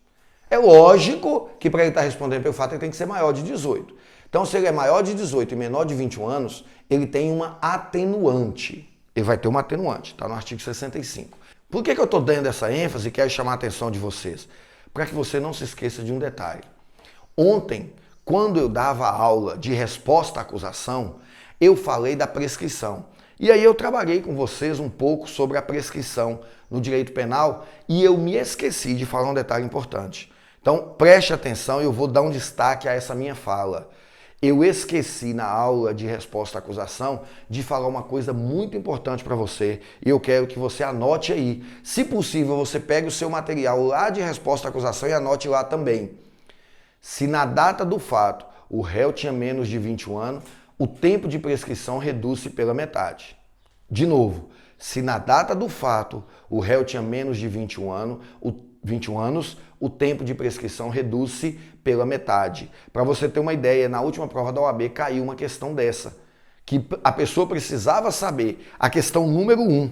Speaker 1: É lógico que para ele estar respondendo pelo fato, ele tem que ser maior de 18. Então, se ele é maior de 18 e menor de 21 anos, ele tem uma atenuante. Ele vai ter uma atenuante, está no artigo 65. Por que eu estou dando essa ênfase e quero chamar a atenção de vocês? Para que você não se esqueça de um detalhe. Ontem, quando eu dava aula de resposta à acusação, eu falei da prescrição. E aí eu trabalhei com vocês um pouco sobre a prescrição no direito penal e eu me esqueci de falar um detalhe importante. Então, preste atenção e eu vou dar um destaque a essa minha fala. Eu esqueci na aula de resposta à acusação de falar uma coisa muito importante para você e eu quero que você anote aí. Se possível, você pegue o seu material lá de resposta à acusação e anote lá também. Se na data do fato o réu tinha menos de 21 anos, o tempo de prescrição reduz-se pela metade. De novo, se na data do fato o réu tinha menos de 21 anos, o tempo de prescrição reduz-se pela metade. Para você ter uma ideia, na última prova da OAB caiu uma questão dessa, que a pessoa precisava saber a questão número 1.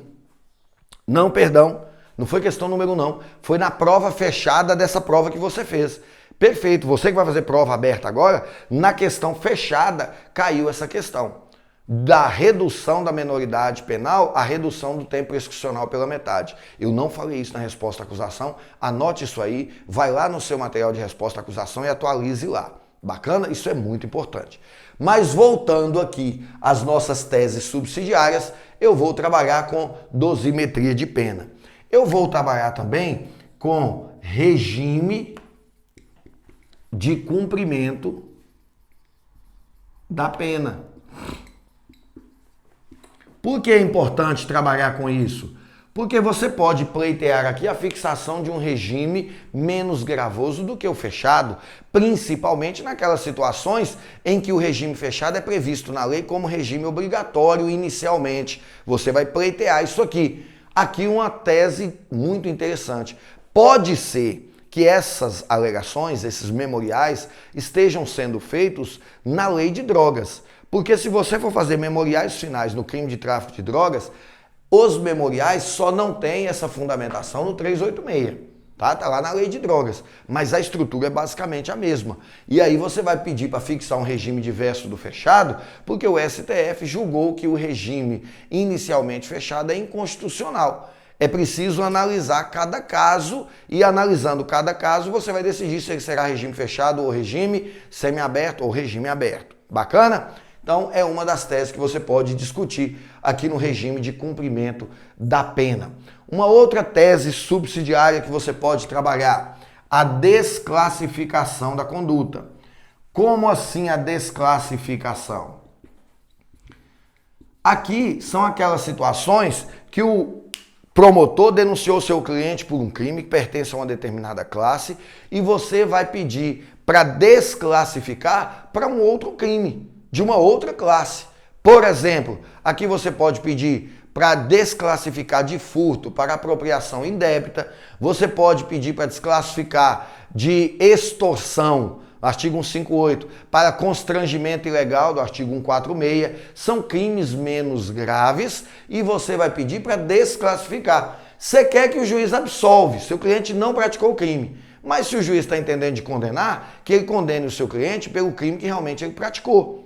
Speaker 1: Não, perdão, não foi questão número 1 não, foi na prova fechada dessa prova que você fez. Perfeito, você que vai fazer prova aberta agora, na questão fechada caiu essa questão. Da redução da menoridade penal, a redução do tempo prescricional pela metade. Eu não falei isso na resposta à acusação, anote isso aí, vai lá no seu material de resposta à acusação e atualize lá. Bacana? Isso é muito importante. Mas voltando aqui às nossas teses subsidiárias, eu vou trabalhar com dosimetria de pena. Eu vou trabalhar também com regime de cumprimento da pena. Por que é importante trabalhar com isso? Porque você pode pleitear aqui a fixação de um regime menos gravoso do que o fechado, principalmente naquelas situações em que o regime fechado é previsto na lei como regime obrigatório inicialmente. Você vai pleitear isso aqui. Aqui uma tese muito interessante. Pode ser que essas alegações, esses memoriais, estejam sendo feitos na lei de drogas. Porque se você for fazer memoriais finais no crime de tráfico de drogas, os memoriais só não têm essa fundamentação no 386, tá? Tá lá na lei de drogas, mas a estrutura é basicamente a mesma. E aí você vai pedir para fixar um regime diverso do fechado, porque o STF julgou que o regime inicialmente fechado é inconstitucional. É preciso analisar cada caso e analisando cada caso você vai decidir se ele será regime fechado ou regime semiaberto ou regime aberto. Bacana? Então, é uma das teses que você pode discutir aqui no regime de cumprimento da pena. Uma outra tese subsidiária que você pode trabalhar, a desclassificação da conduta. Como assim a desclassificação? Aqui são aquelas situações que o promotor denunciou seu cliente por um crime que pertence a uma determinada classe e você vai pedir para desclassificar para um outro crime, de uma outra classe. Por exemplo, aqui você pode pedir para desclassificar de furto para apropriação indébita, você pode pedir para desclassificar de extorsão, artigo 158, para constrangimento ilegal, do artigo 146, são crimes menos graves e você vai pedir para desclassificar. Você quer que o juiz absolve, seu cliente não praticou o crime, mas se o juiz está entendendo de condenar, que ele condene o seu cliente pelo crime que realmente ele praticou.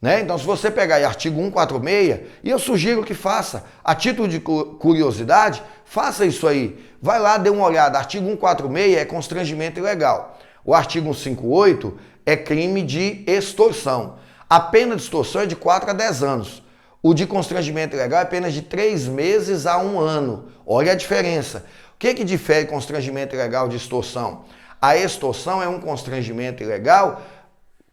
Speaker 1: Né? Então, se você pegar aí artigo 146, e eu sugiro que faça, a título de curiosidade, faça isso aí. Vai lá, dê uma olhada. Artigo 146 é constrangimento ilegal. O artigo 158 é crime de extorsão. A pena de extorsão é de 4 a 10 anos. O de constrangimento ilegal é apenas de 3 meses a 1 ano. Olha a diferença. O que difere constrangimento ilegal de extorsão? A extorsão é um constrangimento ilegal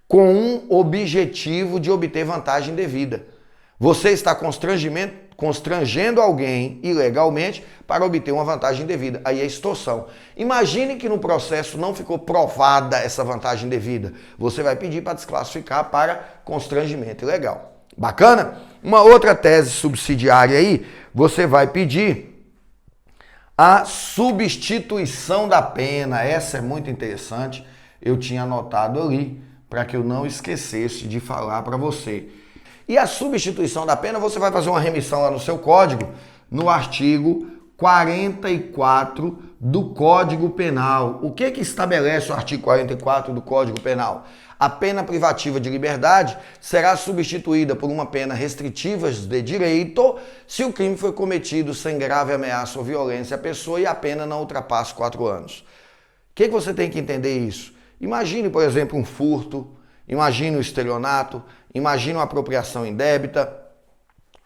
Speaker 1: com um objetivo de obter vantagem devida. Você está constrangendo alguém ilegalmente para obter uma vantagem devida. Aí é extorsão. Imagine que no processo não ficou provada essa vantagem devida. Você vai pedir para desclassificar para constrangimento ilegal. Bacana? Uma outra tese subsidiária aí, você vai pedir a substituição da pena. Essa é muito interessante. Eu tinha anotado ali, para que eu não esquecesse de falar para você. E a substituição da pena, você vai fazer uma remissão lá no seu código, no artigo 44 do Código Penal. O que estabelece o artigo 44 do Código Penal? A pena privativa de liberdade será substituída por uma pena restritiva de direito se o crime foi cometido sem grave ameaça ou violência à pessoa e a pena não ultrapasse 4 anos. O que você tem que entender isso? Imagine, por exemplo, um furto, imagine um estelionato, imagine uma apropriação indébita,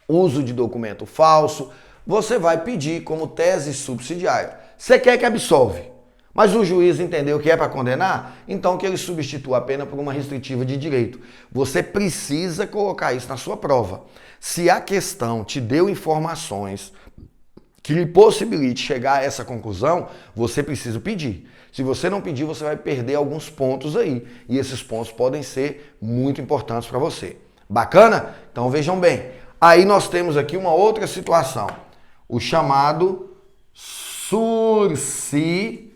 Speaker 1: uso de documento falso. Você vai pedir como tese subsidiária. Você quer que absolve, Mas o juiz entendeu que é para condenar, então que ele substitua a pena por uma restritiva de direito. Você precisa colocar isso na sua prova. Se a questão te deu informações que lhe possibilite chegar a essa conclusão, você precisa pedir. Se você não pedir, você vai perder alguns pontos aí. E esses pontos podem ser muito importantes para você. Bacana? Então vejam bem. Aí nós temos aqui uma outra situação. O chamado sursi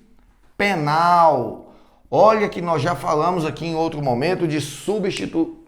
Speaker 1: penal. Olha que nós já falamos aqui em outro momento de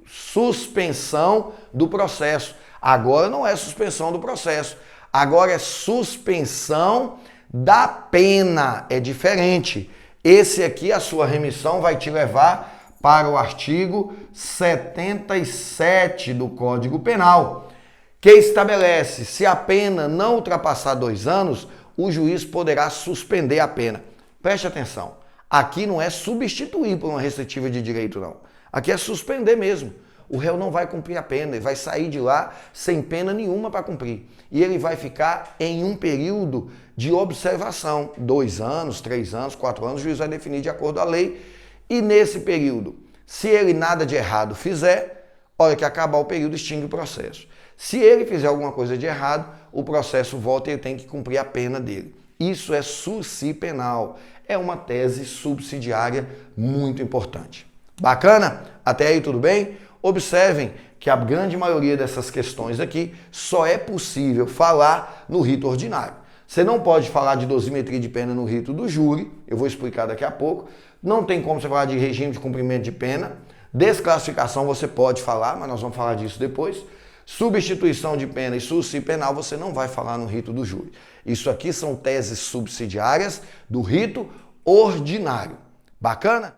Speaker 1: suspensão do processo. Agora não é suspensão do processo. Agora é suspensão da pena. É diferente. Esse aqui, a sua remissão vai te levar para o artigo 77 do Código Penal, que estabelece, se a pena não ultrapassar 2 anos, o juiz poderá suspender a pena. Preste atenção, aqui não é substituir por uma restritiva de direito, não. Aqui é suspender mesmo. O réu não vai cumprir a pena, ele vai sair de lá sem pena nenhuma para cumprir. E ele vai ficar em um período de observação, 2 anos, 3 anos, 4 anos, o juiz vai definir de acordo com a lei. E nesse período, se ele nada de errado fizer, hora que acabar o período, extingue o processo. Se ele fizer alguma coisa de errado, o processo volta e ele tem que cumprir a pena dele. Isso é sursi penal. É uma tese subsidiária muito importante. Bacana? Até aí tudo bem? Observem que a grande maioria dessas questões aqui só é possível falar no rito ordinário. Você não pode falar de dosimetria de pena no rito do júri, eu vou explicar daqui a pouco. Não tem como você falar de regime de cumprimento de pena. Desclassificação você pode falar, mas nós vamos falar disso depois. Substituição de pena e sursi penal você não vai falar no rito do júri. Isso aqui são teses subsidiárias do rito ordinário. Bacana?